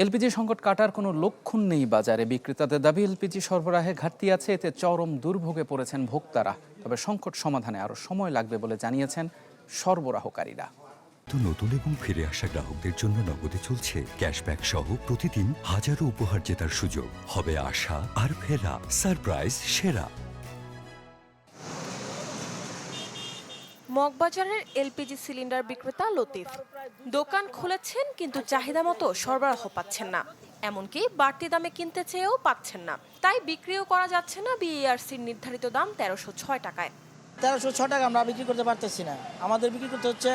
LPG সংকট কাটার কোনো লক্ষণ নেই বাজারে। বিক্রেতাদের দাবি এলপিজি সরবরাহে ঘাটতি আছে, এতে চরম দুর্ভোগে পড়েছেন ভোক্তারা। তবে সংকট সমাধানে আরও সময় লাগবে বলে জানিয়েছেন সরবরাহকারীরা। নতুন এবং ফিরে আসা গ্রাহকদের জন্য নগদে চলছে ক্যাশব্যাক সহ প্রতিদিন হাজারো উপহার জেতার সুযোগ। হবে আশা আর ফেরা, সারপ্রাইজ সেরা। মগবাজারের এলপিজি সিলিন্ডার বিক্রেতা লতিফ দোকান খুলেছেন, কিন্তু চাহিদা মতো সরবরাহ পাচ্ছেন না। এমনকি বাড়তি দামে কিনতে চেয়েও পাচ্ছেন না। তাই বিক্রিও করা যাচ্ছে না বিইআরসির নির্ধারিত দাম ১৩০৬ টাকায়। ১৩০৬ টাকা আমরা বিক্রি করতে পারতেছি না। আমাদের বিক্রি করতে হচ্ছে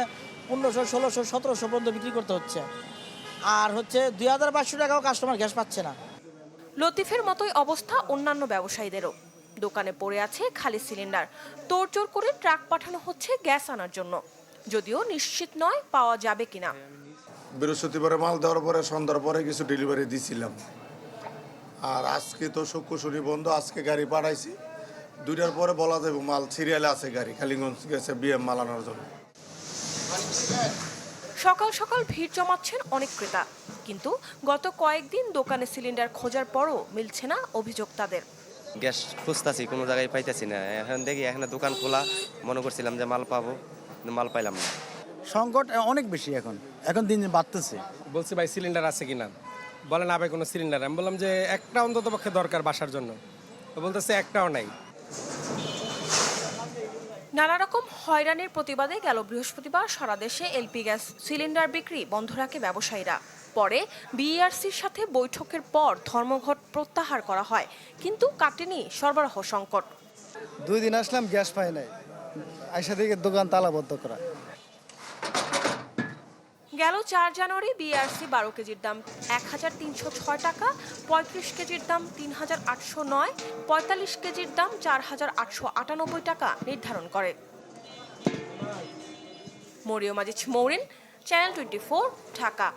১৫০০, ১৬০০, ১৭০০ পর্যন্ত বিক্রি করতে হচ্ছে। আর হচ্ছে ২৫০০ টাকাও কাস্টমার গ্যাস পাচ্ছে না। লতিফের মতোই অবস্থা অন্যান্য ব্যবসায়ীদেরও। দোকানে পড়ে আছে খালি সিলিন্ডার। তোড়জোড় করে ট্রাক পাঠানো হচ্ছে গ্যাস আনার জন্য, যদিও নিশ্চিত নয় পাওয়া যাবে কিনা। বৃহস্পতিবারে মাল দেওয়ার পরে সন্ধ্যার পরে কিছু ডেলিভারি দিছিলাম। আর আজকে তো শুক্র শনি বন্ধ, আজকে গাড়ি পাঠাইছি। ২টার পরে বলা যাবে মাল সিরিয়ালে আছে, গাড়ি কালীগঞ্জ গেছে বিএম মাল আনার জন্য। সকাল সকাল ভিড় জমাচ্ছেন অনেক ক্রেতা, কিন্তু গত কয়েকদিন দোকানে সিলিন্ডার খোঁজার পরও মিলছে না অভিযোগ তাদের। গ্যাস খুঁজতেছি, কোনো জায়গায় পাইতেছি না। এখন দেখি, এখানে দোকান খোলা, মনে করছিলাম যে মাল পাবো, কিন্তু মাল পাইলাম না। সংকট অনেক বেশি এখন দিন দিন বাড়তেছে। বলছি ভাই সিলিন্ডার আছে কিনা, বলে না ভাই কোনো সিলিন্ডার। আমি বললাম যে একটা অন্তত পক্ষে দরকার বাসার জন্য, তো বলতেছে একটাও নাই। নানা রকম হয়রানির প্রতিবাদে গেল বৃহস্পতিবার সারা দেশে এলপি গ্যাস সিলিন্ডার বিক্রি বন্ধ রাখে ব্যবসায়ীরা। পরে বিইআরসির সাথে বৈঠকের পর ধর্মঘট প্রত্যাহার করা হয়, কিন্তু কাটেনি সরবরাহ সংকট। 2 দিন আসলাম, গ্যাস পাই নাই। আইসা থেকে দোকান তালাবদ্ধ করা। গেল ৪ জানুয়ারি বিইআরসি ১২ কেজির দাম ১৩০৬ টাকা, ৩৫ কেজির দাম ৩৮০৯, ৪৫ কেজির দাম ৪৮৯৮ টাকা নির্ধারণ করে। মরিয়ম আজিজ মৌরিন, চ্যানেল 24, ঢাকা।